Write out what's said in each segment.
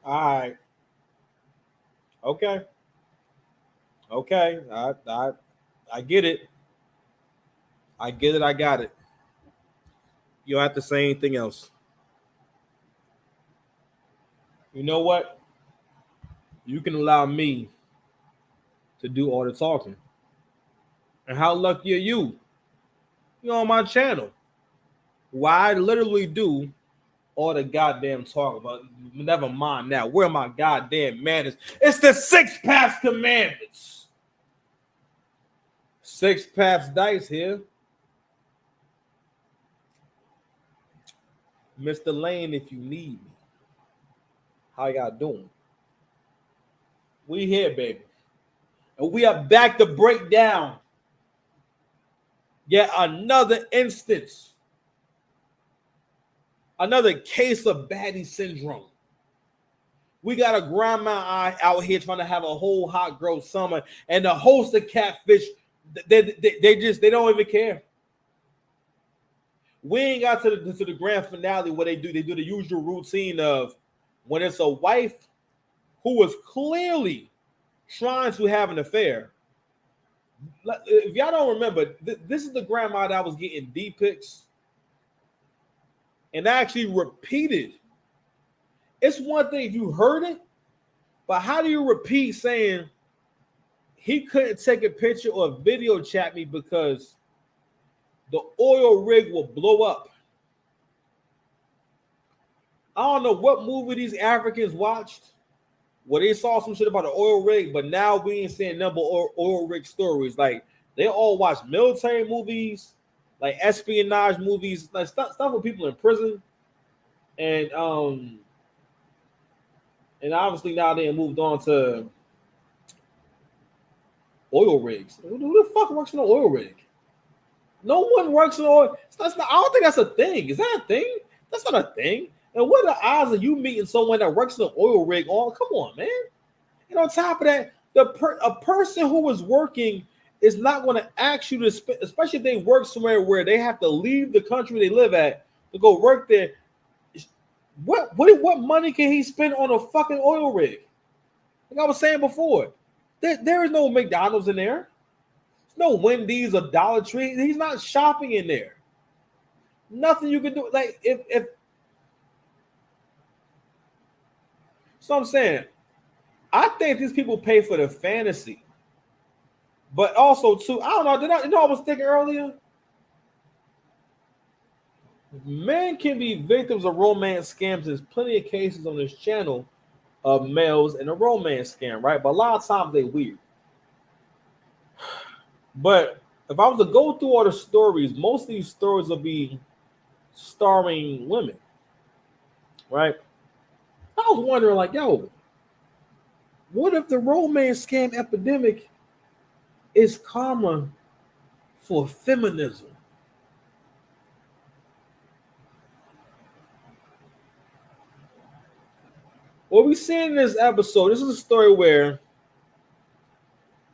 All right. Okay. Okay. I get it. I get it. I got it. You don't have to say anything else. You know what? You can allow me to do all the talking. And how lucky are you? You're on my channel. Why I literally do all the goddamn talk about. Never mind now. Where are my goddamn manners? It's the six path commandments. Six paths dice here. Mr. Lane, if you need me. How y'all doing? We here, baby. And we are back to break down yet another instance. Another case of baddie syndrome. We got a grandma out here trying to have a whole hot girl summer, and the host of Catfish, they don't even care. We ain't got to the grand finale where they do the usual routine of when it's a wife who was clearly trying to have an affair. If y'all don't remember, this is the grandma that was getting D pics and actually repeated. It's one thing if you heard it, but how do you repeat saying he couldn't take a picture or video chat me because the oil rig will blow up? I don't know what movie these Africans watched where they saw some shit about the oil rig, but now we ain't seeing number oil rig stories. Like they all watch military movies, like espionage movies, like stuff with people in prison, and obviously now they moved on to oil rigs. Who the fuck works in an oil rig? No one works in oil. That's not, I don't think that's a thing. Is that a thing? That's not a thing. And what are the odds of you meeting someone that works in an oil rig? Oh, come on, man. And on top of that, a person who is working is not going to ask you to, especially if they work somewhere where they have to leave the country they live at to go work there. What money can he spend on a fucking oil rig? Like I was saying before, there is no McDonald's in there. There's no Wendy's or Dollar Tree. He's not shopping in there. Nothing you can do. Like if so, I'm saying, I think these people pay for the fantasy, but also too. I don't know. You know, I was thinking earlier. Men can be victims of romance scams. There's plenty of cases on this channel of males in a romance scam, right? But a lot of times they weird. But if I was to go through all the stories, most of these stories will be starring women, right? I was wondering, like, yo, what if the romance scam epidemic is karma for feminism? What we see in this episode, this is a story where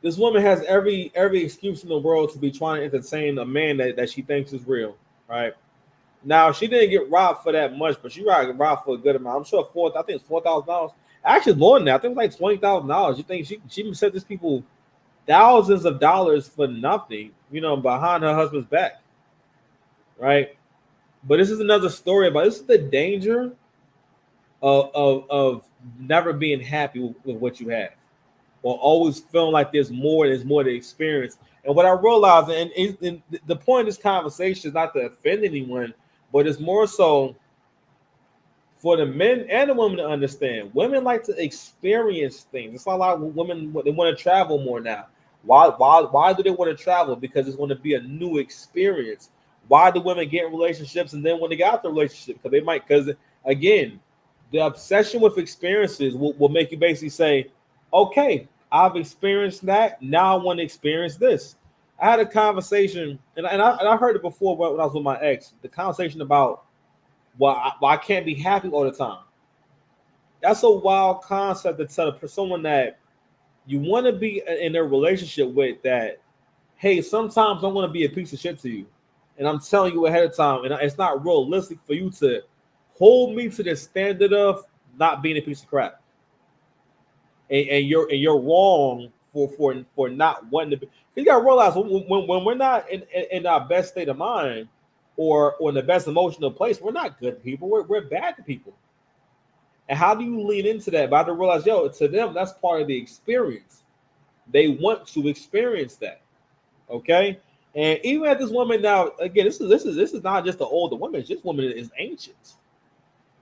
this woman has every excuse in the world to be trying to entertain a man that she thinks is real, right? Now she didn't get robbed for that much, but she got robbed for a good amount. I'm sure I think it's $4,000. Actually, more than that. I think it was like $20,000. You think she sent these people thousands of dollars for nothing, you know, behind her husband's back, right? But this is another story about this is the danger of never being happy with what you have, or always feeling like there's more to experience. And what I realized, and the point of this conversation is not to offend anyone, but it's more so for the men and the women to understand. Women like to experience things. It's why a lot of women, they want to travel more now. Why do they want to travel? Because it's going to be a new experience. Why do women get in relationships and then when they got out the relationship? Because again, the obsession with experiences will make you basically say, okay, I've experienced that. Now I want to experience this. I had a conversation, and I heard it before when I was with my ex, the conversation about why I can't be happy all the time. That's a wild concept to tell someone that you want to be in a relationship with that, hey, sometimes I want to be a piece of shit to you. And I'm telling you ahead of time, and it's not realistic for you to hold me to the standard of not being a piece of crap. and you're wrong for not wanting to be. You gotta realize when we're not in our best state of mind or in the best emotional place, we're not good people. We're bad to people. And how do you lean into that? But I have to realize, yo, to them, that's part of the experience. They want to experience that. Okay. And even at this woman now, again, this is not just the older woman. This woman is ancient.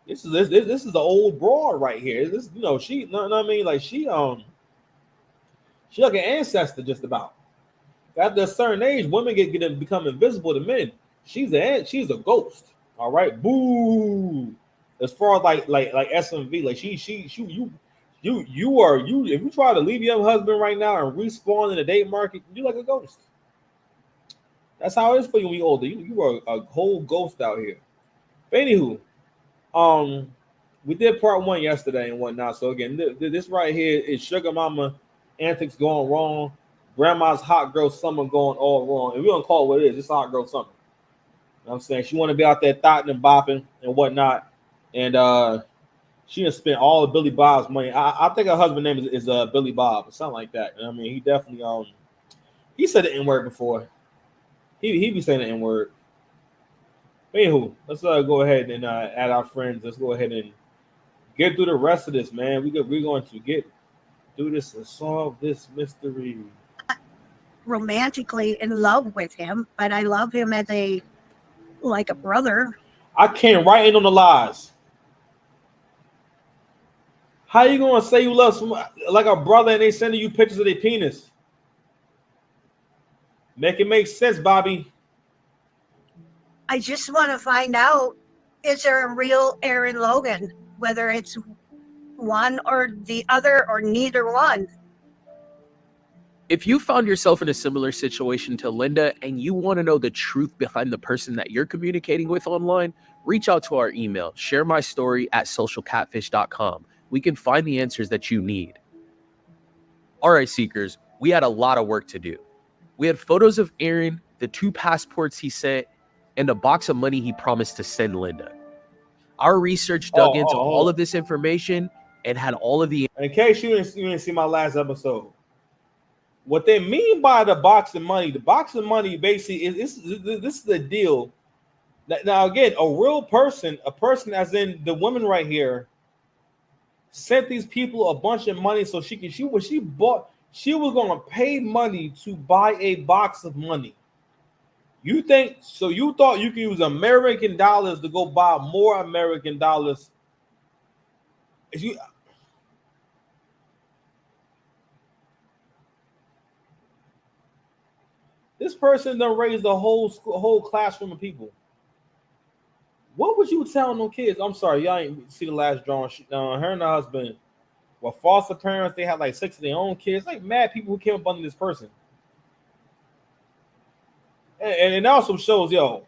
This is the old broad right here. This, she, what I mean, like she like an ancestor just about. After a certain age, women become invisible to men. She's a ghost. All right, boo. As far as like SMV, like you if you try to leave your husband right now and respawn in the date market, you're like a ghost. That's how it is for you when you're older. You are a whole ghost out here. But anywho, we did part 1 yesterday and whatnot. So again, this right here is Sugar Mama antics going wrong. Grandma's hot girl summer going all wrong. And we're gonna call it what it is. It's hot girl summer. You know what I'm saying? She want to be out there thotting and bopping and whatnot. And she done spent all of Billy Bob's money. I think her husband's name is Billy Bob or something like that. I mean, he definitely he said the N-word before. He be saying the N-word. Anywho, let's go ahead and add our friends. Let's go ahead and get through the rest of this, man. We're going to get through this and solve this mystery. Romantically in love with him, but I love him as a brother. I can't write in on the lies. How you gonna say you love someone like a brother and they sending you pictures of their penis? Make it make sense, Bobby. I just want to find out, is there a real Aaron Logan? Whether it's one or the other or neither one. If you found yourself in a similar situation to Linda and you want to know the truth behind the person that you're communicating with online, reach out to our email, sharemystory@socialcatfish.com. We can find the answers that you need. All right, Seekers, we had a lot of work to do. We had photos of Aaron, the 2 passports he sent, and a box of money he promised to send Linda. Our research dug into all of this information and had all of the... In case you didn't see my last episode, what they mean by the box of money basically is this is the deal. Now again, a real person, a person as in the woman right here, sent these people a bunch of money so she was going to pay money to buy a box of money. You thought you could use American dollars to go buy more American dollars? This person done raised a whole classroom of people. What was you telling them kids? I'm sorry, y'all ain't see the last drawing. Her and her husband were foster parents. They had like 6 of their own kids. Like mad people who came up under this person. And it also shows, yo,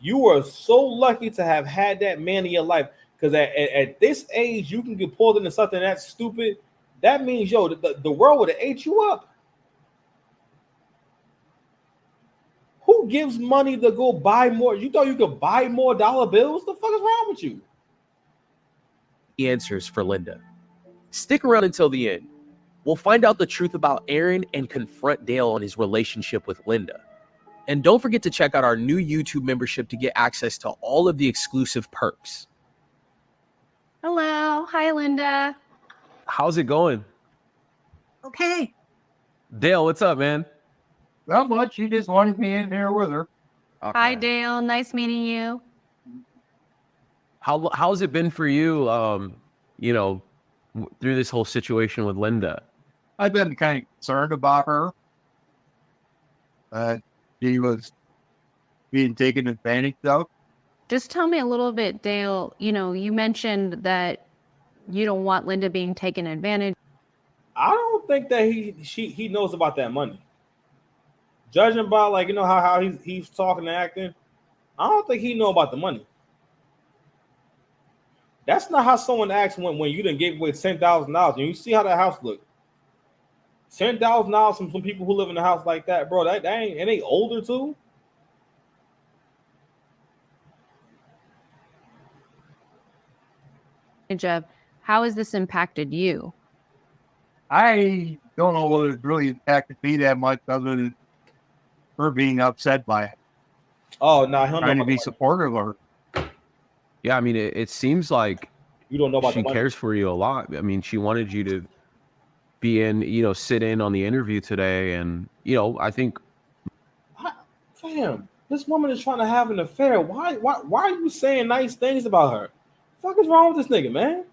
you are so lucky to have had that man in your life. Because at this age, you can get pulled into something that's stupid. That means, yo, the world would have ate you up. Who gives money to go buy more? You thought you could buy more dollar bills? The fuck is wrong with you? Answers for Linda. Stick around until the end. We'll find out the truth about Aaron and confront Dale on his relationship with Linda. And don't forget to check out our new YouTube membership to get access to all of the exclusive perks. Hello. Hi, Linda. How's it going? Okay. Dale, what's up, man? Not much. She just wanted me in here with her. Okay. Hi, Dale. Nice meeting you. How's it been for you, through this whole situation with Linda? I've been kind of concerned about her. She was being taken advantage of. Just tell me a little bit, Dale. You mentioned that you don't want Linda being taken advantage. I don't think that he knows about that money. Judging by how he's talking and acting, I don't think he know about the money. That's not how someone acts when you done gave away $10,000 and you see how that house look. $10,000 from some people who live in a house like that, bro. That ain't, and they older too. Of how has this impacted you? I don't know whether it's really impacted me that much other than her being upset by it. Oh no, he'll know Trying to about the be money. supportive of her. Yeah, I mean, it seems like You don't know about she the money. cares for you a lot. I mean, she wanted you to be in, sit in on the interview today. And, I think Fam, this woman is trying to have an affair. Why are you saying nice things about her? What the fuck is wrong with this nigga, man?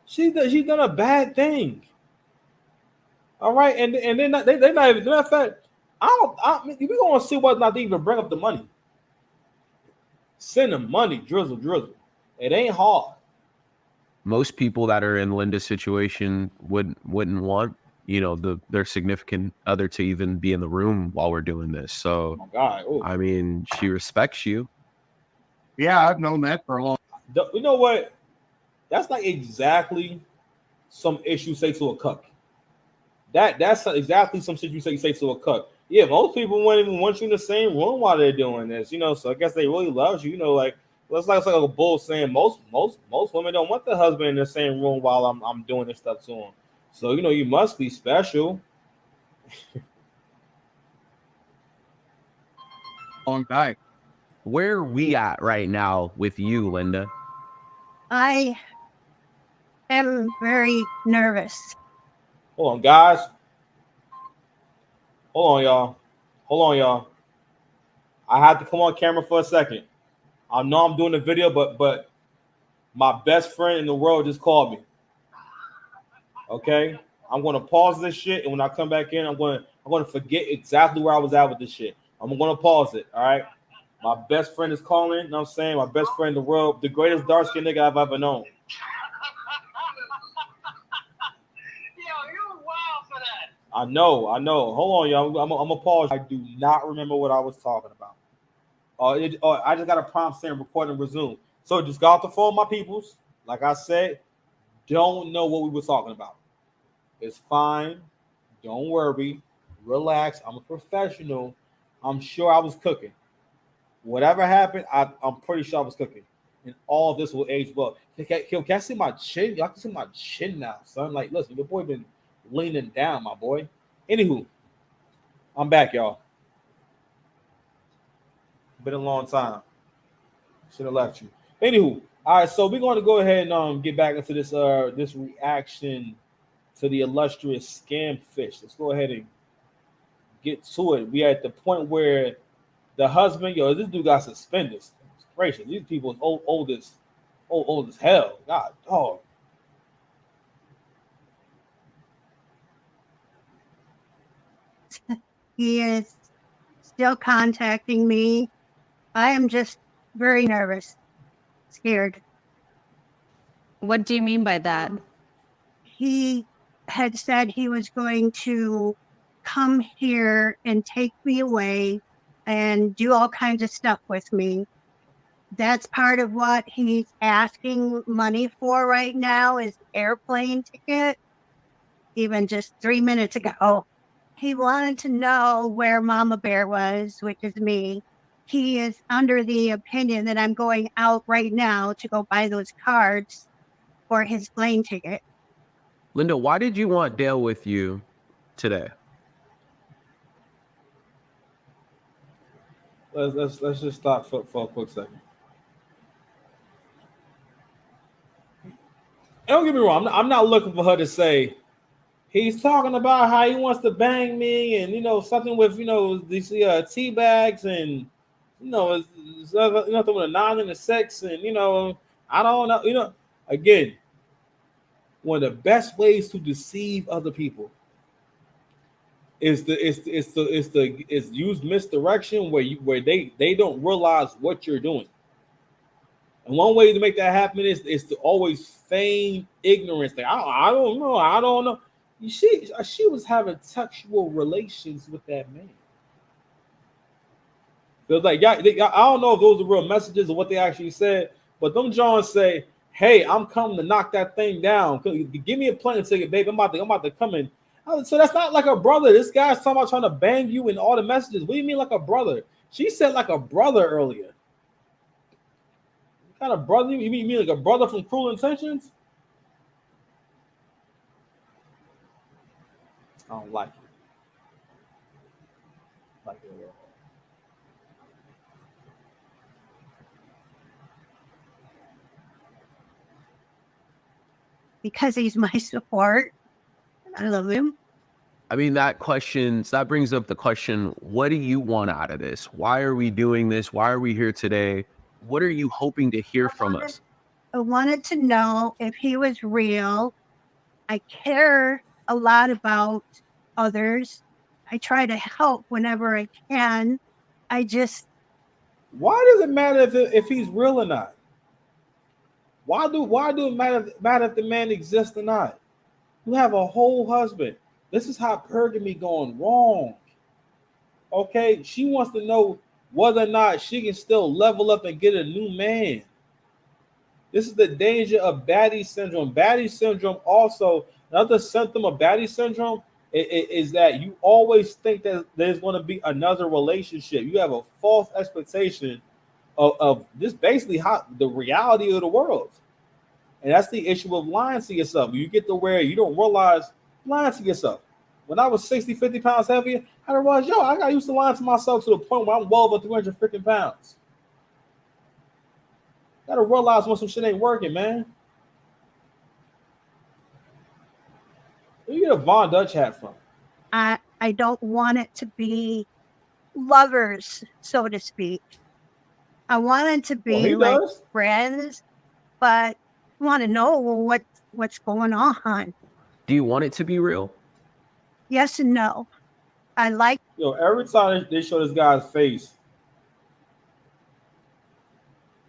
She's done a bad thing. All right, and they're not even. Matter of fact, we gonna see whether or not they even bring up the money. Send them money, drizzle. It ain't hard. most people that are in Linda's situation wouldn't want, their significant other to even be in the room while we're doing this. So, Oh my God. Ooh. I mean, she respects you. Yeah, I've known that for a long time. You know what? That's like exactly some issue say to a cuck. That's exactly some shit you say to a cuck. Yeah, most people won't even want you in the same room while they're doing this, So I guess they really love you, like it's like a bull saying most women don't want their husband in the same room while I'm doing this stuff to them. So you must be special. Long time. Where are we at right now with you, Linda? I am very nervous. Hold on, guys. Hold on, y'all. I had to come on camera for a second. I know I'm doing the video, but my best friend in the world just called me. Okay, I'm gonna pause this shit, and when I come back in, I'm gonna forget exactly where I was at with this shit. I'm gonna pause it. All right. My best friend is calling. You know what I'm saying? My best friend in the world, the greatest dark skinned nigga I've ever known. Yo, you're wild for that. I know. Hold on, y'all. I'm gonna pause. I do not remember what I was talking about. I just got a prompt saying record and resume. So just got off the phone, my peoples. Like I said, don't know what we were talking about. It's fine. Don't worry. Relax. I'm a professional. I'm sure I was cooking. Whatever happened, I'm pretty sure I was cooking. And all of this will age well. Can I see my chin? Y'all can see my chin now, son. Like, listen, your boy been leaning down, my boy. Anywho, I'm back, y'all. Been a long time. Should have left you. Anywho, all right. So we're going to go ahead and get back into this this reaction to the illustrious scam fish. Let's go ahead and get to it. We at the point where the husband, this dude got suspended. It's gracious. These people is old as hell. God, dog. He is still contacting me. I am just very nervous, scared. What do you mean by that? He had said he was going to come here and take me away and do all kinds of stuff with me. That's part of what he's asking money for right now is airplane ticket. Even just 3 minutes ago, he wanted to know where Mama Bear was, which is me. He is under the opinion that I'm going out right now to go buy those cards for his plane ticket. Linda, why did you want Dale with you today? Let's just stop for a quick second. And don't get me wrong. I'm not looking for her to say he's talking about how he wants to bang me and something with these tea bags and it's nothing with a 9 and a 6 and I don't know again, one of the best ways to deceive other people is use misdirection where they don't realize what you're doing. And one way to make that happen is to always feign ignorance. Like I don't know. She was having sexual relations with that man. It was like, I don't know if those are real messages or what they actually said, but them Johns say, "Hey, I'm coming to knock that thing down. Give me a plane ticket, baby. I'm about to come in." So that's not like a brother. This guy's talking about trying to bang you in all the messages. What do you mean like a brother? She said like a brother earlier. What kind of brother? You mean like a brother from Cruel Intentions? I don't like it. Like it at all. because he's my support. I love him. I mean, that brings up the question, what do you want out of this? Why are we doing this? Why are we here today? What are you hoping to hear from us? I wanted to know if he was real. I care a lot about others. I try to help whenever I can. I just, Why does it matter if he's real or not? Why do it matter if the man exists or not? You have a whole husband. This is how polygamy going wrong. Okay, she wants to know whether or not she can still level up and get a new man. This is the danger of baddie syndrome. Baddie syndrome also, another symptom of baddie syndrome is that you always think that there's going to be another relationship. You have a false expectation of this basically how the reality of the world. And that's the issue of lying to yourself. You get to where you don't realize lying to yourself. When I was 60, 50 pounds heavier, I realized, I got used to lying to myself to the point where I'm well over 300 freaking pounds. Gotta realize when some shit ain't working, man. Where you get a Von Dutch hat from? I don't want it to be lovers, so to speak. I want it to be like friends, but I want to know what's going on. Do you want it to be real? Yes and no. I like. Every time they show this guy's face.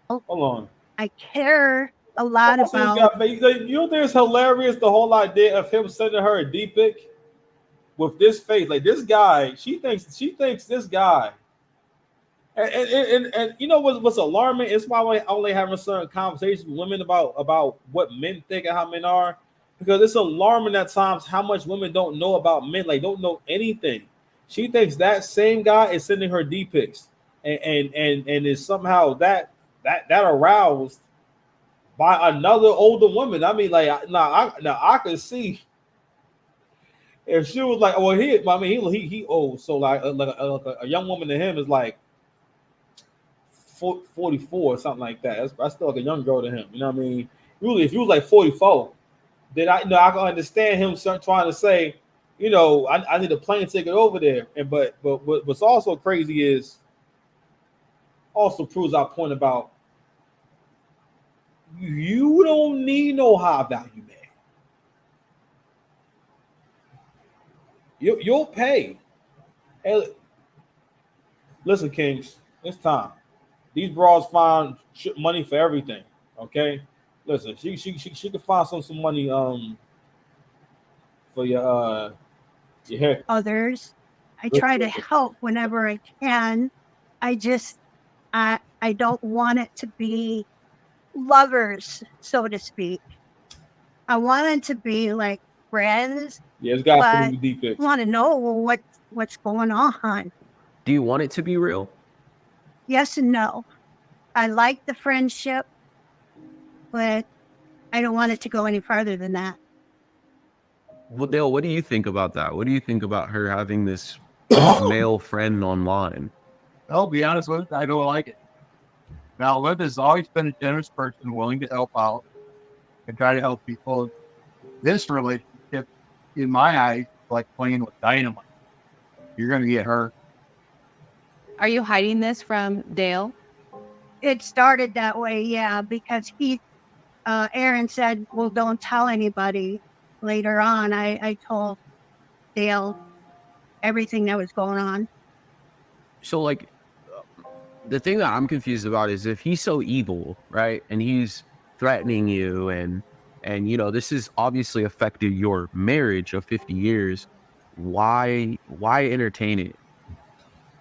Hold on. I care a lot about. You know, there's hilarious the whole idea of him sending her a D pic with this face. Like this guy, she thinks this guy. And you know what's alarming? It's why I only having certain conversations with women about what men think and how men are, because it's alarming at times how much women don't know about men, like don't know anything. She thinks that same guy is sending her D pics, and is somehow that aroused by another older woman. I mean, like I could see if she was like, well, he old, so like a young woman to him is like 44 or something like that. That's still like a young girl to him. You know what I mean? Really, if he was like 44, then I can understand him trying to say, I need a plane ticket over there. But what's also crazy is also proves our point about you don't need no high value man. You'll pay. Hey, listen, Kings, it's time. These bras find money for everything. Okay, listen, she could find some money for your hair. Others. I try to help whenever I can. I just I don't want it to be lovers, so to speak. I want it to be like friends. Yeah, it's got to be deep. I want to know what's going on. Do you want it to be real? Yes and no. I like the friendship, but I don't want it to go any farther than that. Well, Dale, what do you think about that? What do you think about her having this male friend online? I'll be honest with you, I don't like it. Now, Linda's always been a generous person, willing to help out and try to help people. This relationship, in my eyes, is like playing with dynamite. You're going to get hurt. Are you hiding this from Dale? It started that way, yeah, because Aaron said, well, don't tell anybody. Later on, I told Dale everything that was going on. So, like, the thing that I'm confused about is if he's so evil, right, and he's threatening you, and this has obviously affected your marriage of 50 years, why entertain it?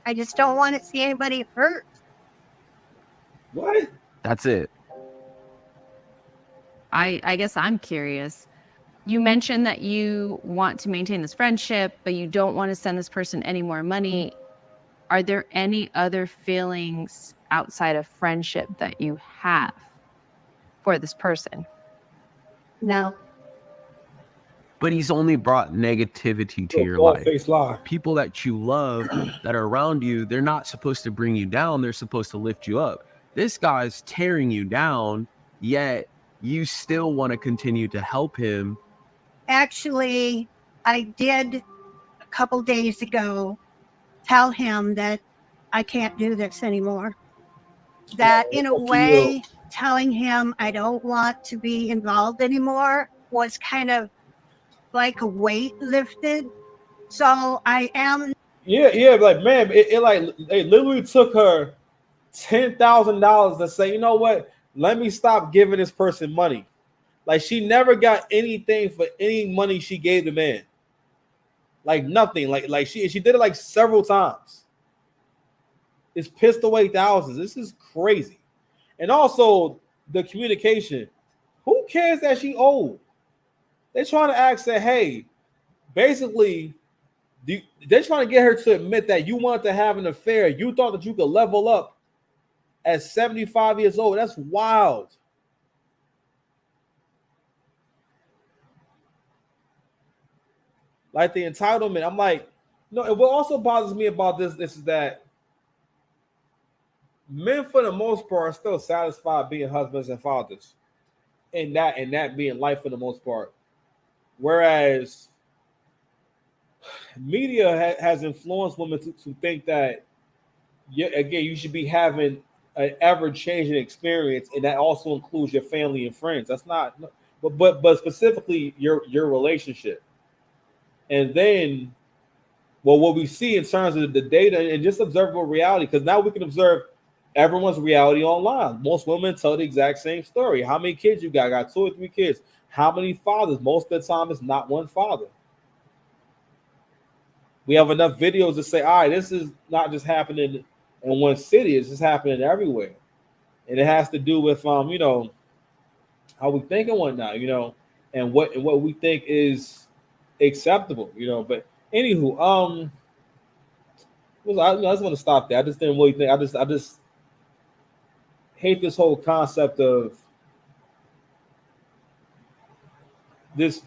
I just don't want to see anybody hurt. What? That's it. I guess I'm curious. You mentioned that you want to maintain this friendship, but you don't want to send this person any more money. Are there any other feelings outside of friendship that you have for this person? No. but he's only brought negativity to your Bald life. face lie. People that you love that are around you, they're not supposed to bring you down. They're supposed to lift you up. This guy's tearing you down, yet you still want to continue to help him. Actually, I did a couple days ago tell him that I can't do this anymore. That in a way, telling him I don't want to be involved anymore was kind of like a weight lifted. So I am. Yeah, like man, it literally took her $10,000 to say, you know what? Let me stop giving this person money. Like she never got anything for any money she gave the man. Like nothing. Like she did it like several times. It's pissed away thousands. This is crazy. And also the communication. Who cares that she old? They're trying to ask that, hey, basically, they're trying to get her to admit that you wanted to have an affair. You thought that you could level up at 75 years old. That's wild. Like the entitlement. I'm like, no, and what also bothers me about this is that men, for the most part, are still satisfied being husbands and fathers. And that being life for the most part. Whereas media has influenced women to think that, again, you should be having an ever-changing experience, and that also includes your family and friends. That's not, but specifically your relationship. And then, well, what we see in terms of the data and just observable reality, because now we can observe everyone's reality online. Most women tell the exact same story. How many kids you got? Got 2 or 3 kids. How many fathers? Most of the time, it's not one father. We have enough videos to say, all right, this is not just happening in one city, it's just happening everywhere. And it has to do with how we think and whatnot, and what we think is acceptable, But anywho, I just want to stop there. I just didn't really think. I just hate this whole concept of this.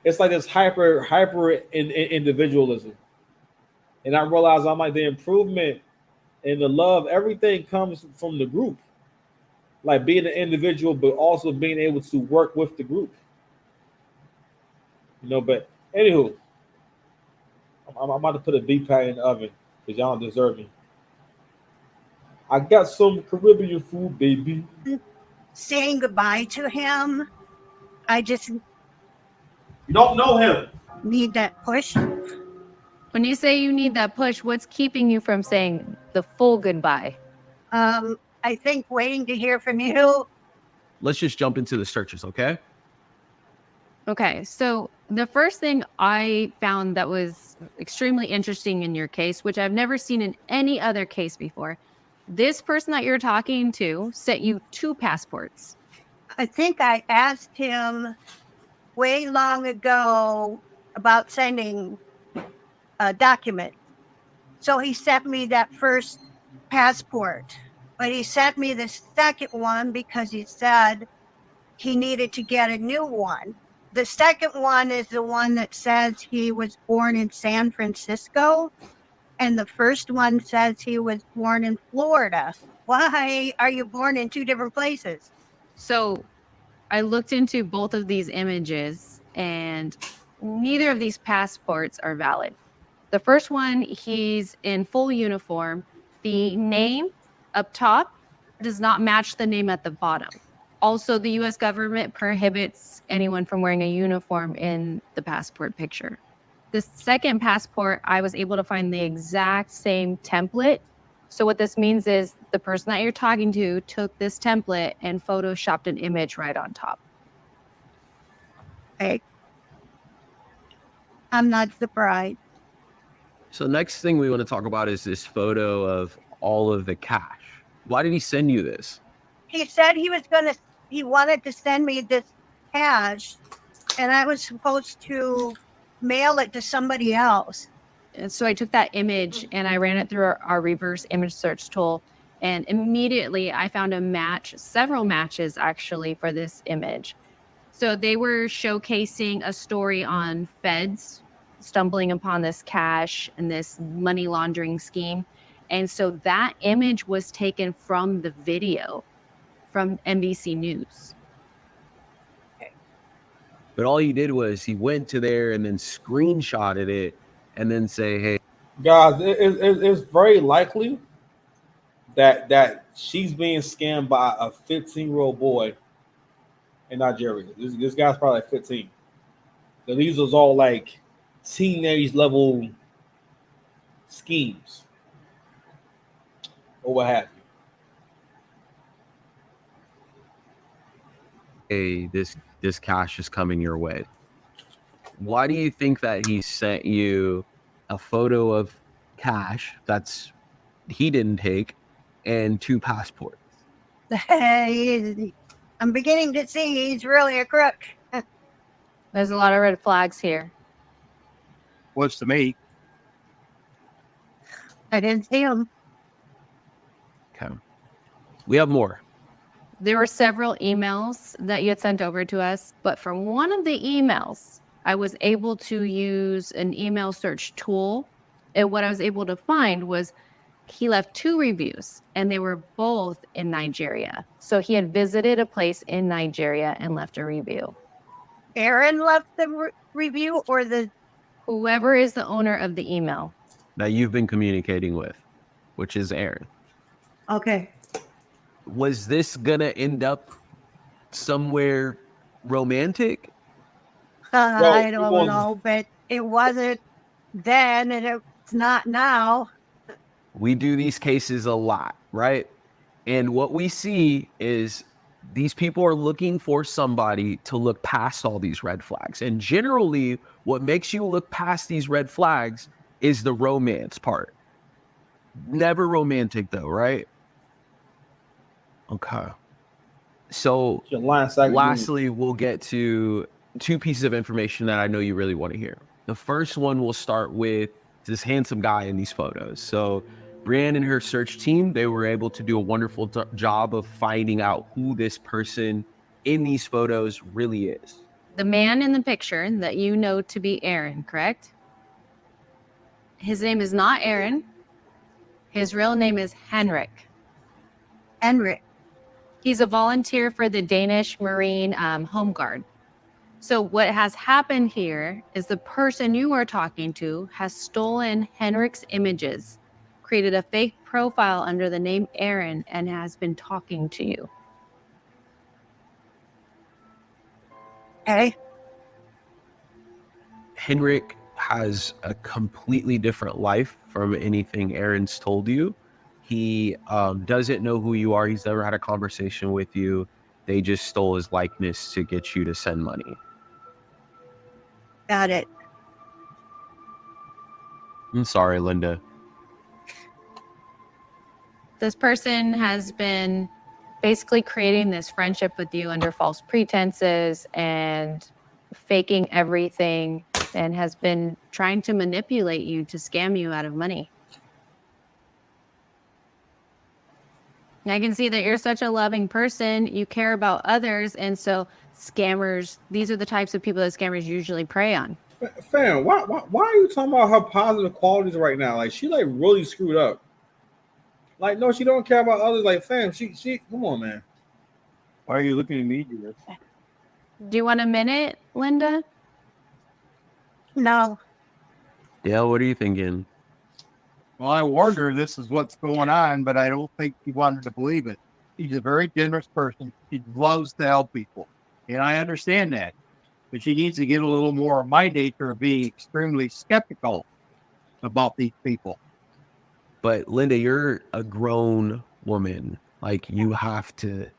It's like this hyper individualism, and I realize I'm like the improvement and the love. Everything comes from the group, like being an individual, but also being able to work with the group. But anywho, I'm about to put a beef patty in the oven because y'all don't deserve me. I got some Caribbean food, baby. Saying goodbye to him, I just You don't know him. need that push. When you say you need that push, what's keeping you from saying the full goodbye? I think waiting to hear from you. Let's just jump into the searches, okay? Okay, so the first thing I found that was extremely interesting in your case, which I've never seen in any other case before, this person that you're talking to sent you 2 passports. I think I asked him way long ago about sending a document. So he sent me that first passport, but he sent me the second one because he said he needed to get a new one. The second one is the one that says he was born in San Francisco, and the first one says he was born in Florida. Why are you born in 2 different places? So I looked into both of these images, and neither of these passports are valid. The first one, he's in full uniform. The name up top does not match the name at the bottom. Also, the U.S. government prohibits anyone from wearing a uniform in the passport picture. The second passport, I was able to find the exact same template. So what this means is the person that you're talking to took this template and photoshopped an image right on top. Hey, I'm not surprised. So next thing we want to talk about is this photo of all of the cash. Why did he send you this? He said he wanted to send me this cash, and I was supposed to mail it to somebody else. And so I took that image and I ran it through our reverse image search tool, And immediately I found a match, several matches actually, for this image. So they were showcasing a story on feds stumbling upon this cash and this money laundering scheme. And so that image was taken from the video from NBC News. But all he did was he went to there and then screenshotted it and then say, hey, Guys, it's very likely that she's being scammed by a 15-year-old boy in Nigeria. This guy's probably like 15. So these was all like teenage level schemes or what have you. hey, this cash is coming your way. Why do you think that he sent you a photo of cash that's he didn't take and 2 passports? I'm beginning to see he's really a crook. There's a lot of red flags here. Was to me. I didn't see him. Okay. We have more. There were several emails that you had sent over to us, but from one of the emails, I was able to use an email search tool. And what I was able to find was he left 2 reviews, and they were both in Nigeria. So he had visited a place in Nigeria and left a review. Aaron left the review, or Whoever is the owner of the email. That you've been communicating with, which is Aaron. okay. Was this gonna end up somewhere romantic? I we don't won't- know, but it wasn't then, and it's not now. We do these cases a lot, right? And what we see is these people are looking for somebody to look past all these red flags. And generally, what makes you look past these red flags is the romance part. Never romantic though, right? Okay. So Your line side lastly, we'll get to 2 pieces of information that I know you really want to hear. The first one will start with this handsome guy in these photos. So Brienne and her search team, they were able to do a wonderful job of finding out who this person in these photos really is. The man in the picture that you know to be Aaron, correct? His name is not Aaron. His real name is Henrik. Henrik. He's a volunteer for the Danish Marine Home Guard. So what has happened here is the person you are talking to has stolen Henrik's images, created a fake profile under the name Aaron, and has been talking to you. Okay. Henrik has a completely different life from anything Aaron's told you. He doesn't know who you are. He's never had a conversation with you. They just stole his likeness to get you to send money. Got it. I'm sorry, Linda. This person has been basically creating this friendship with you under false pretenses and faking everything, and has been trying to manipulate you to scam you out of money. I can see that you're such a loving person. You care about others. And so scammers, these are the types of people that scammers usually prey on. Fam, why are you talking about her positive qualities right now? Like, she like really screwed up. Like, no, she don't care about others. Like, fam, she come on, man. Why are you looking at me, Judith? Do you want a minute, Linda? No. Yeah, what are you thinking? Well, I warned her this is what's going on, but I don't think she wanted to believe it. She's a very generous person. She loves to help people. And I understand that. But she needs to get a little more of my nature of being extremely skeptical about these people. But Linda, you're a grown woman. Like you have to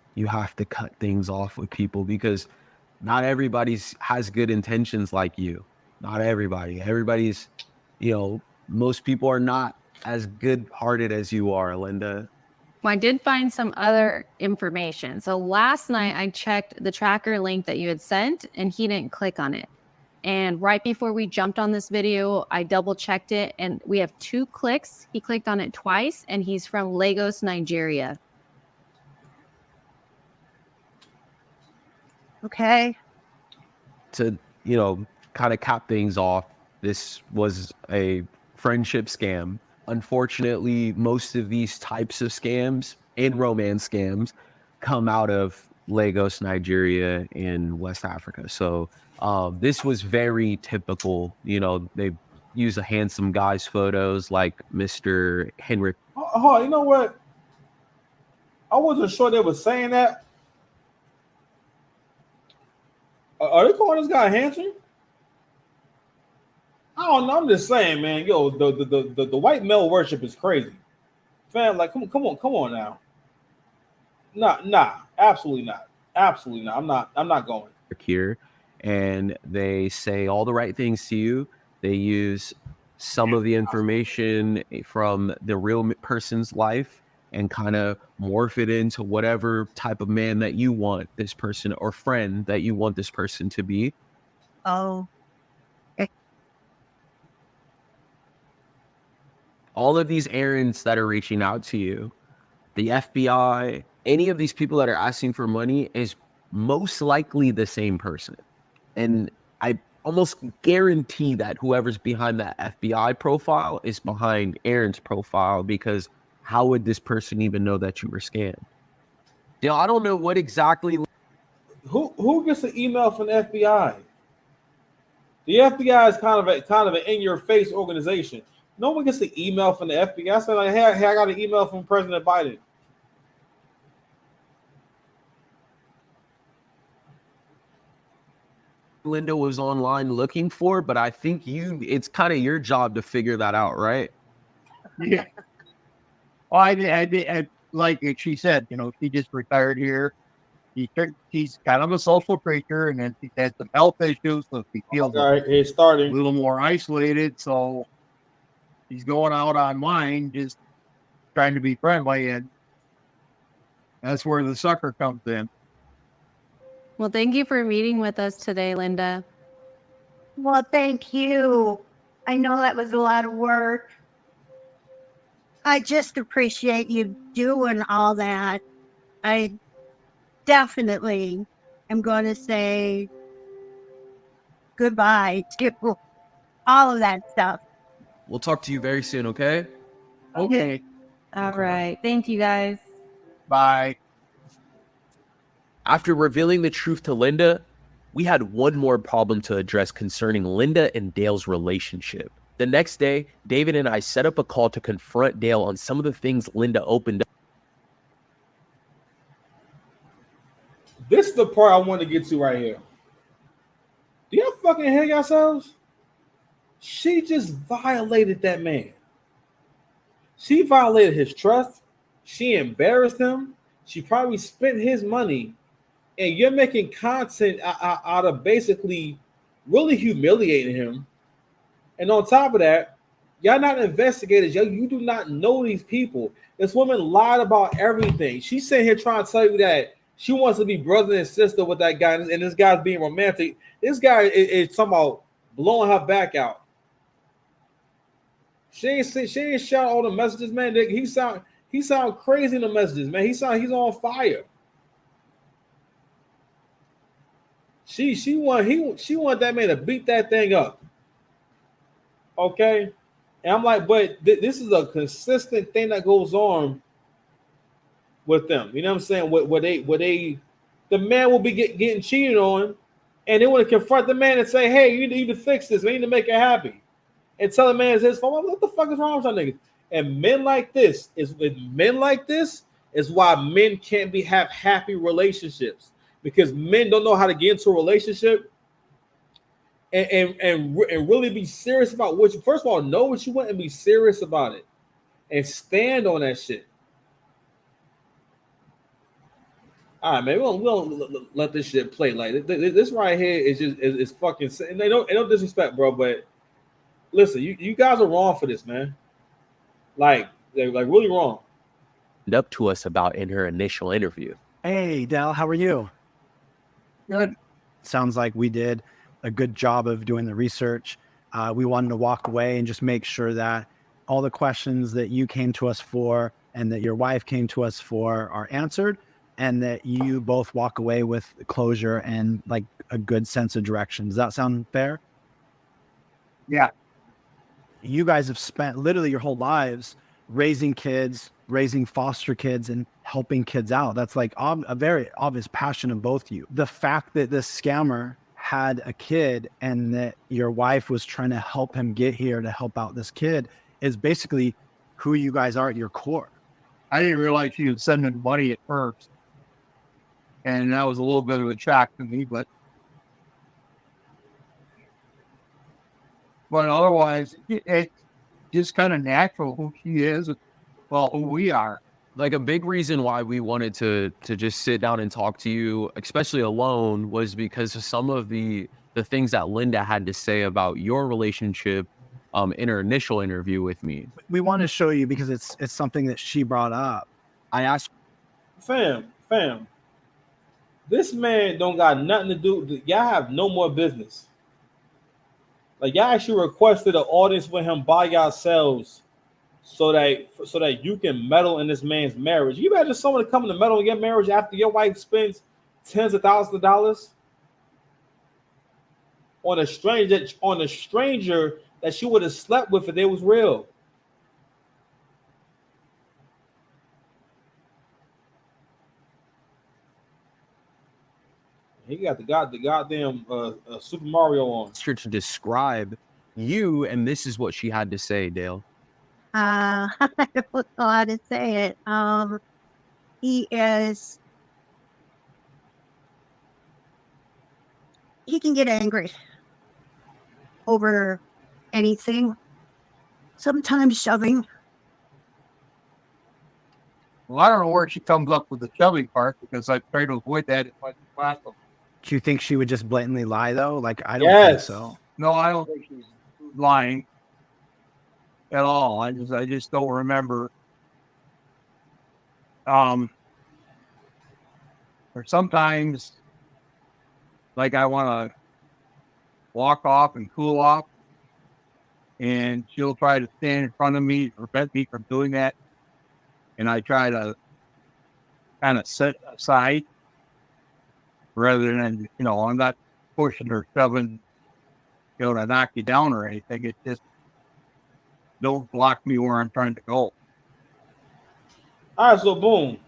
cut things off with people because not everybody's has good intentions like you. Not everybody. Everybody's, most people are not as good-hearted as you are, Linda. Well, I did find some other information. So last night I checked the tracker link that you had sent and he didn't click on it. And right before we jumped on this video, I double checked it and we have 2 clicks. He clicked on it twice and he's from Lagos, Nigeria. Okay. To, you know, kind of cap things off, this was a friendship scam. Unfortunately, most of these types of scams and romance scams come out of Lagos, Nigeria, in West Africa. So this was very typical. You know, they use a handsome guy's photos like Mr. Henrik. Oh, you know what? I wasn't sure they were saying that. Are they calling this guy handsome? I don't know. I'm just saying, man. Yo, the white male worship is crazy, fam. Like, come on now. Nah, absolutely not. I'm not going. Here, and they say all the right things to you. They use some of the information from the real person's life and kind of morph it into whatever type of man that you want this person, or friend that you want this person to be. Oh, All of these errands that are reaching out to you, the FBI, any of these people that are asking for money is most likely the same person. And I almost guarantee that whoever's behind that FBI profile is behind Aaron's profile, because how would this person even know that you were scammed? You know, I don't know what exactly. Who gets an email from the FBI? The FBI is kind of an in-your-face organization. No one gets an email from the FBI. I said, like, hey, I got an email from President Biden. Linda was online looking for, but I think it's kind of your job to figure that out, right? Yeah. Well, I like she said, you know, she just retired here. She's kind of a social creature, and then she has some health issues, so she feels All right, it's a starting. little more isolated. So she's going out online, just trying to be friendly, and that's where the sucker comes in. Well, thank you for meeting with us today, Linda. well, thank you. I know that was a lot of work. I just appreciate you doing all that. I definitely am going to say goodbye to all of that stuff. We'll talk to you very soon, okay? Okay, All right. Thank you, guys. bye. After revealing the truth to Linda, we had one more problem to address concerning Linda and Dale's relationship. The next day, David and I set up a call to confront Dale on some of the things Linda opened up. This is the part I want to get to right here. Do y'all fucking hear yourselves? She just violated that man. She violated his trust. She embarrassed him. She probably spent his money. And you're making content out of basically really humiliating him. And on top of that, y'all not investigators. You do not know these people. This woman lied about everything. She's sitting here trying to tell you that she wants to be brother and sister with that guy, and this guy's being romantic. This guy is somehow blowing her back out. She ain't shout all the messages, man. He sound crazy in the messages, man. He's on fire. She want that man to beat that thing up. Okay, and I'm like, but this is a consistent thing that goes on with them. You know what I'm saying? Where the man will be getting cheated on, and they want to confront the man and say, hey, you need to fix this. We need to make it happy. And tell the man it's his fault. What the fuck is wrong with y'all niggas? And men like this is why men can't have happy relationships, because men don't know how to get into a relationship and really be serious about what you. First of all, know what you want and be serious about it, and stand on that shit. All right, man. We don't let this shit play. Like this right here is just is fucking. And they don't disrespect, bro. But listen, you guys are wrong for this, man. Like really wrong. Up to us about in her initial interview. Hey, Dal, how are you? Good. Sounds like we did a good job of doing the research. We wanted to walk away and just make sure that all the questions that you came to us for and that your wife came to us for are answered, and that you both walk away with closure and like a good sense of direction. Does that sound fair? Yeah. You guys have spent literally your whole lives raising kids, raising foster kids, and helping kids out. That's like a very obvious passion of both of you. The fact that this scammer had a kid and that your wife was trying to help him get here to help out this kid is basically who you guys are at your core. I didn't realize she was sending money at first. And that was a little bit of a shock to me, but otherwise, it's just kind of natural who she is, well, who we are. Like a big reason why we wanted to just sit down and talk to you, especially alone, was because of some of the things that Linda had to say about your relationship in her initial interview with me. We want to show you because it's something that she brought up. I asked, fam, this man don't got nothing to do. Y'all have no more business. Like, y'all actually requested an audience with him by yourselves so that you can meddle in this man's marriage. You imagine someone coming to meddle in your marriage after your wife spends tens of thousands of dollars on a stranger that she would have slept with if they was real. He got the goddamn Super Mario on. Her to describe you, and this is what she had to say, Dale. I don't know how to say it. He can get angry over anything, sometimes shoving. Well, I don't know where she comes up with the shoving part, because I've tried to avoid that if I can possible. do you think she would just blatantly lie though? Like, I don't think so. No, I don't think she's lying at all. I just don't remember. Or sometimes, like, I want to walk off and cool off, and she'll try to stand in front of me to prevent me from doing that. And I try to kind of sit aside rather than, I'm not pushing or shoving, to knock you down or anything. It's just, don't block me where I'm trying to go. All right, so boom.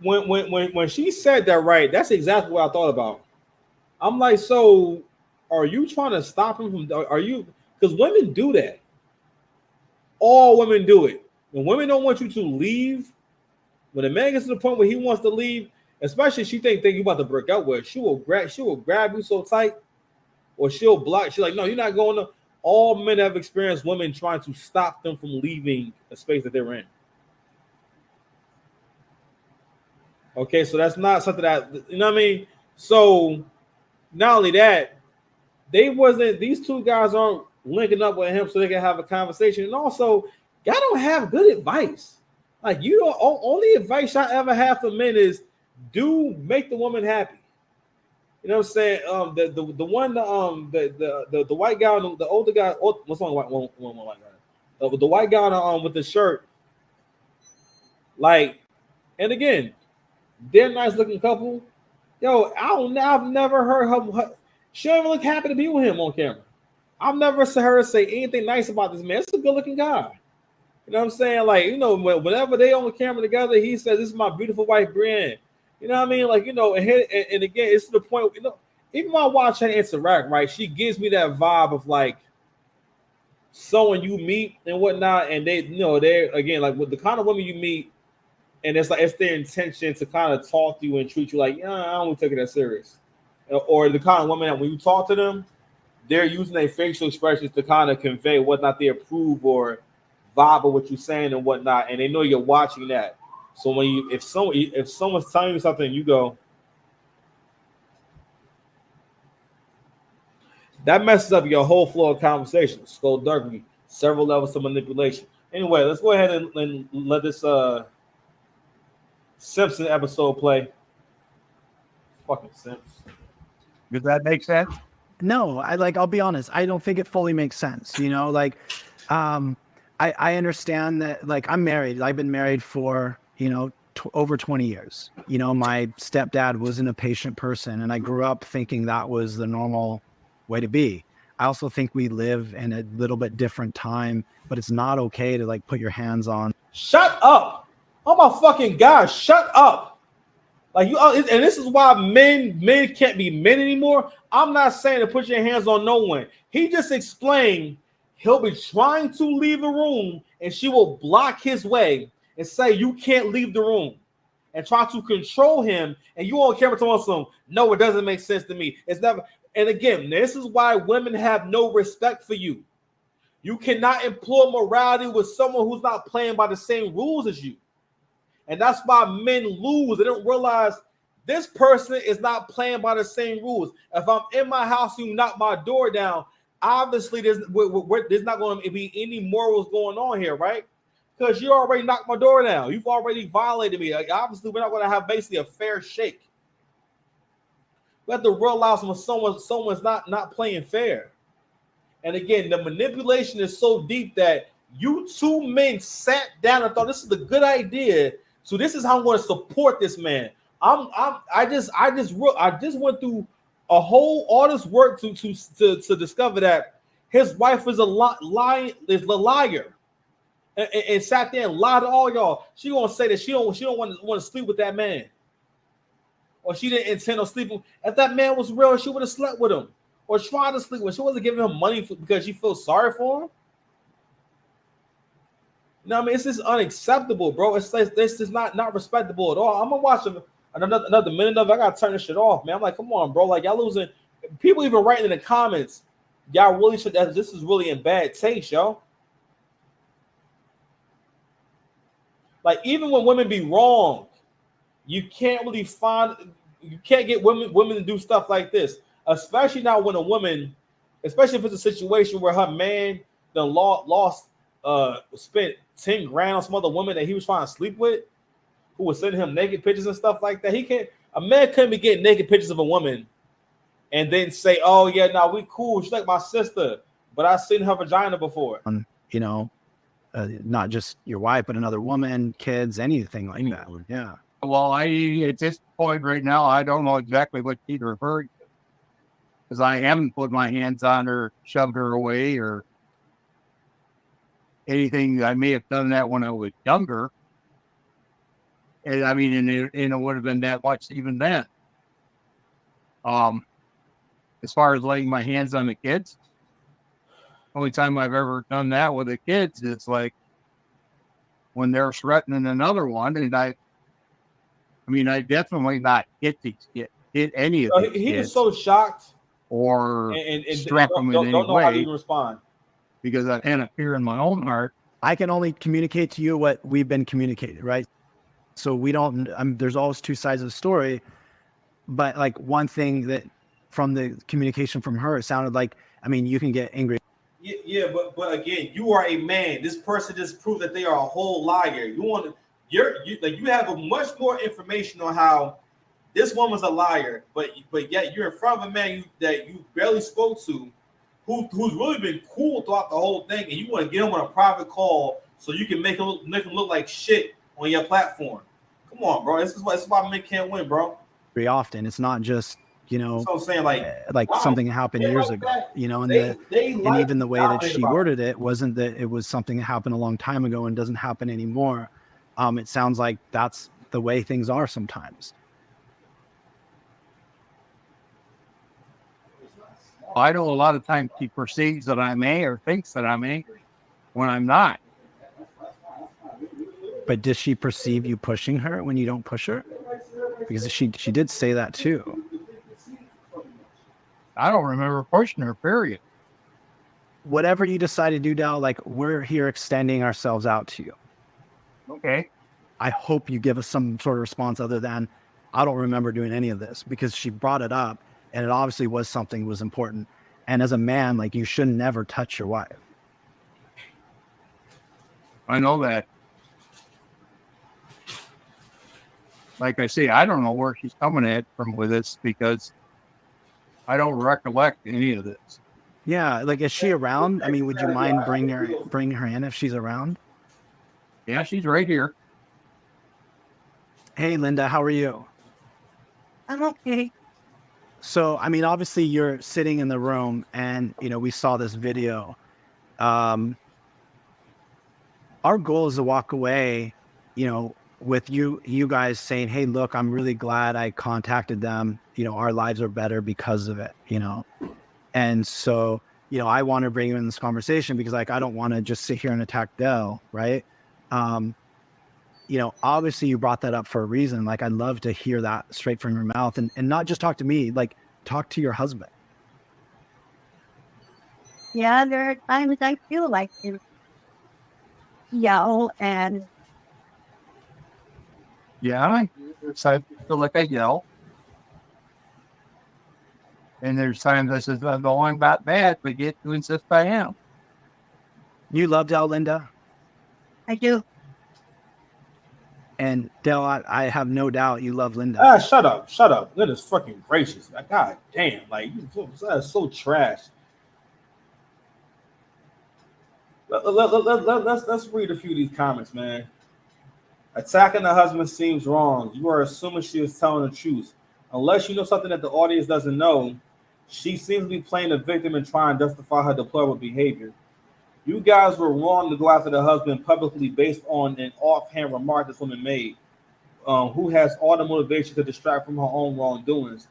When she said that, right, that's exactly what I thought about. I'm like, so are you trying to stop him from? Are you? Because women do that. All women do it. When women don't want you to leave, when a man gets to the point where he wants to leave, especially if she think you about to break up with, she will grab you so tight, or she'll block. She's like, no, you're not going to. All men have experienced women trying to stop them from leaving a space that they're in. Okay, so that's not something that, you know what I mean? So not only that, these two guys aren't linking up with him so they can have a conversation. And also, y'all don't have good advice. Like, you don't, only advice I ever have for men is do make the woman happy. You know what I'm saying? The one, the white guy, the older guy, what's on one white guy? The white guy with the shirt. Like, and again, they're a nice looking couple. Yo, I've never heard her. She don't even look happy to be with him on camera. I've never heard her say anything nice about this man. It's a good looking guy. You know what I'm saying? Like, whenever they on the camera together, he says, "This is my beautiful wife, Brienne." You know what I mean? Like, and again, it's to the point, even when I watch her interact, right, she gives me that vibe of like someone you meet and whatnot, and they're again, like, with the kind of women you meet, and it's their intention to kind of talk to you and treat you like, yeah, I don't take it that serious. Or the kind of women that when you talk to them, they're using their facial expressions to kind of convey whether or not they approve or vibe of what you're saying and whatnot, and they know you're watching that. So if someone's telling you something, you go, that messes up your whole flow of conversation. Skullduggery, several levels of manipulation. Anyway, let's go ahead and let this Simpson episode play. Fucking Simpson. Does that make sense? No, I'll be honest. I don't think it fully makes sense. I understand that, like, I'm married. I've been married for, over 20 years. My stepdad wasn't a patient person, and I grew up thinking that was the normal way to be. I also think we live in a little bit different time, but it's not okay to like put your hands on. Shut up. Oh my fucking God, shut up. Like you, and this is why men can't be men anymore. I'm not saying to put your hands on no one. He just explained he'll be trying to leave a room and she will block his way and say you can't leave the room and try to control him. And you on camera telling some, no, it doesn't make sense to me. It's never. And again, this is why women have no respect for you. You cannot employ morality with someone who's not playing by the same rules as you. And that's why men lose. They don't realize this person is not playing by the same rules. If I'm in my house and you knock my door down, obviously there's not going to be any morals going on here, right? Because you already knocked my door down. You've already violated me. Like, obviously, we're not going to have basically a fair shake. We have to realize when someone's not playing fair. And again, the manipulation is so deep that you two men sat down and thought this is a good idea. So this is how I'm going to support this man. I just went through all this work to discover that his wife is a liar, and sat there and lied to all y'all. She gonna say that she don't want to sleep with that man, or she didn't intend on sleeping. If that man was real, she would have slept with him or tried to sleep with him. She wasn't giving him money because she feels sorry for him. You know what I mean? It's just unacceptable, bro. It's like this is not respectable at all. I'm gonna watch another minute of it. I gotta turn this shit off, man. I'm like, come on, bro. Like, y'all losing. People even writing in the comments, y'all really should. This is really in bad taste, yo. Like, even when women be wrong, you can't get women to do stuff like this, especially now when a woman, especially if it's a situation where her man spent 10 grand on some other woman that he was trying to sleep with, who was sending him naked pictures and stuff like that. A man couldn't be getting naked pictures of a woman and then say, oh yeah, no, we cool. She's like my sister, but I've seen her vagina before. Not just your wife, but another woman, kids, anything like that. Yeah. Well, at this point right now, I don't know exactly what she's referring to, because I haven't put my hands on her, shoved her away, or anything. I may have done that when I was younger, and I mean, and it would have been that much even then. As far as laying my hands on the kids, only time I've ever done that with the kids is like when they're threatening another one, and I definitely not hit these kids, hit any of these kids. He was so shocked, or strap them in any don't know way, how to even respond, because I had a fear in my own heart. I can only communicate to you what we've been communicated, right? So we don't. There's always two sides of the story, but like one thing that from the communication from her, it sounded like, you can get angry. Yeah, but again, you are a man. This person just proved that they are a whole liar. You have a much more information on how this woman's a liar, but yet you're in front of a man that you barely spoke to, who's really been cool throughout the whole thing, and you want to get him on a private call so you can make him look like shit on your platform. Come on, bro. This is why men can't win, bro. Very often, it's not just So I'm saying, wow, something that happened years ago, and even the way that she worded it wasn't that it was something that happened a long time ago and doesn't happen anymore. It sounds like that's the way things are sometimes. I know a lot of times she perceives that I'm angry or thinks that I'm angry when I'm not. But does she perceive you pushing her when you don't push her? Because she did say that too. I don't remember pushing her, period. Whatever you decide to do, Dal, like, we're here extending ourselves out to you. Okay. I hope you give us some sort of response other than, I don't remember doing any of this, because she brought it up and it obviously was something that was important. And as a man, like, you should never touch your wife. I know that. Like I say, I don't know where she's coming at from with this, because I don't recollect any of this. Yeah, like, is she around? I mean, would you mind bring her in if she's around? Yeah, she's right here. Hey, Linda, how are you? I'm okay. So, I mean, obviously you're sitting in the room and, we saw this video. Our goal is to walk away, with you guys saying, hey, look, I'm really glad I contacted them. Our lives are better because of it, And so, I want to bring you in this conversation because, like, I don't want to just sit here and attack Dell, right? Obviously you brought that up for a reason. Like, I'd love to hear that straight from your mouth and not just talk to me, like talk to your husband. Yeah, there are times I feel like to yell and Yeah, so I feel like I yell. And there's times I says, I'm going about bad, but yet to insist I am. You love Dell, Linda? I do. And Dell, I have no doubt you love Linda. Ah, shut up. Linda's fucking gracious. Like, God damn, like, that's so trash. Let's read a few of these comments, man. Attacking the husband seems wrong. You are assuming she is telling the truth. Unless you know something that the audience doesn't know, she seems to be playing the victim and trying to justify her deplorable behavior. You guys were wrong to go after the husband publicly based on an offhand remark this woman made, who has all the motivation to distract from her own wrongdoings.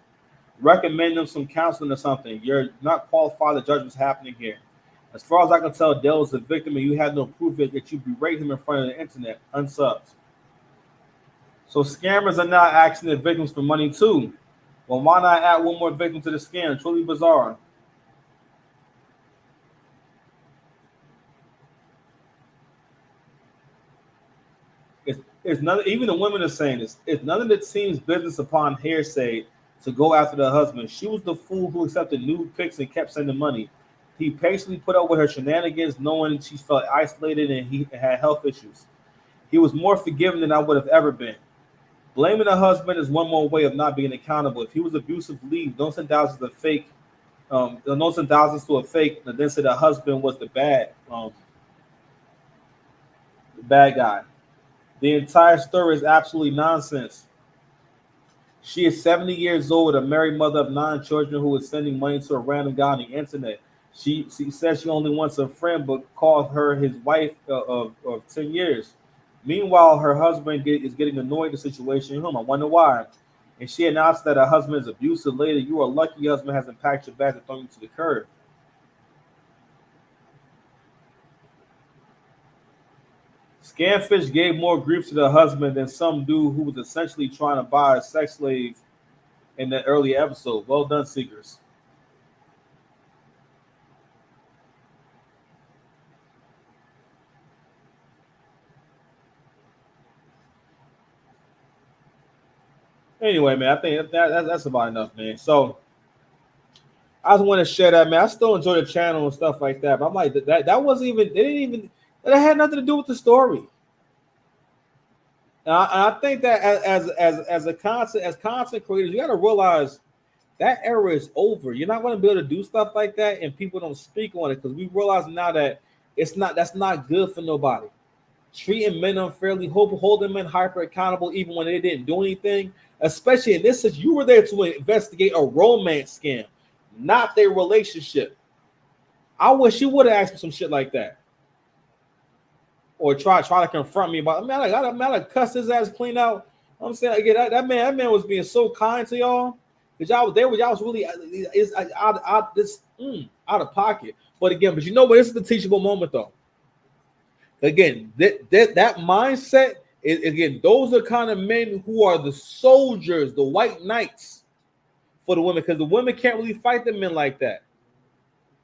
Recommend them some counseling or something. You're not qualified to judge what's happening here. As far as I can tell, Dell is a victim and you have no proof that you berate him in front of the internet. Unsubs. So scammers are now asking their victims for money too. Well, why not add one more victim to the scam? Truly bizarre. It's none. Even the women are saying this. It's none of the team's business upon hearsay to go after the husband. She was the fool who accepted nude pics and kept sending money. He patiently put up with her shenanigans, knowing she felt isolated and he had health issues. He was more forgiving than I would have ever been. Blaming a husband is one more way of not being accountable. If he was abusive, leave. Don't send thousands to a fake. Don't send thousands to a fake, and then say the husband was the bad guy. The entire story is absolutely nonsense. She is 70 years old, a married mother of 9 children who is sending money to a random guy on the internet. She says she only wants a friend, but calls her his wife of 10 years. Meanwhile, her husband is getting annoyed at the situation. I wonder why. And she announced that her husband is abusive. Later, you are lucky your husband hasn't packed your bags and thrown you to the curb. Catfish gave more grief to the husband than some dude who was essentially trying to buy a sex slave in the early episode. Well done, Seekers. Anyway, man, I think that's about enough, man. So I just want to share that, man. I still enjoy the channel and stuff like that, but I'm like that wasn't even. It didn't even. That had nothing to do with the story. And I think that as content creators, you got to realize that era is over. You're not going to be able to do stuff like that, and people don't speak on it because we realize now that that's not good for nobody. Treating men unfairly, holding men hyper accountable even when they didn't do anything. Especially in this, you were there to investigate a romance scam, not their relationship. I wish you would have asked me some shit like that. Or try to confront me about. I gotta cuss his ass clean out. I'm saying again, that man was being so kind to y'all because y'all was really out of pocket. But you know what? This is the teachable moment though. Again, that mindset is again. Those are kind of men who are the soldiers, the white knights for the women, because the women can't really fight the men like that.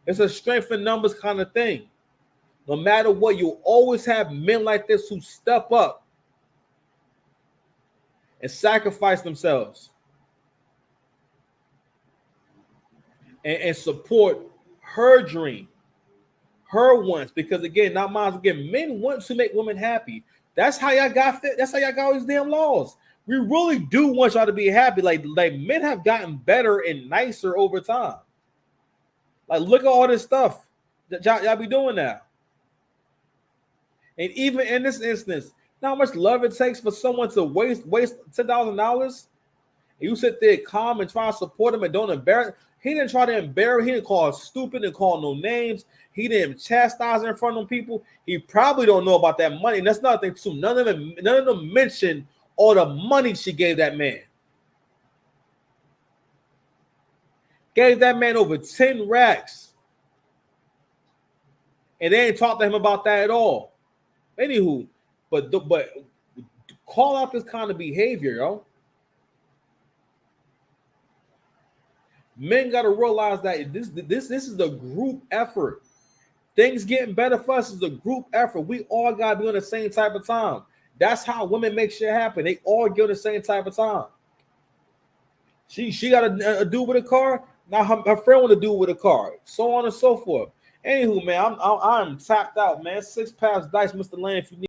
It's a strength in numbers kind of thing. No matter what, you'll always have men like this who step up and sacrifice themselves and support her dream, her wants. Because again, not mine. Again, men want to make women happy. That's how y'all got fit. That's how y'all got all these damn laws. We really do want y'all to be happy. Like men have gotten better and nicer over time. Like, look at all this stuff that y'all be doing now. And even in this instance, how much love it takes for someone to waste $10,000. You sit there calm and try to support him and don't embarrass. He didn't try to embarrass. He didn't call stupid and call no names. He didn't chastise in front of people. He probably don't know about that money. And that's another thing too. None of them mentioned all the money she gave that man. Gave that man over 10 racks. And they ain't talked to him about that at all. Anywho, but call out this kind of behavior, yo. Men got to realize that this is a group effort. Things getting better for us is a group effort. We all got to be on the same type of time. That's how women make shit happen. They all get on the same type of time. She got a dude with a car. Now her friend want to do with a car. So on and so forth. Anywho, man, I'm tapped out, man. 6 pass dice, Mr. Lane, if you need.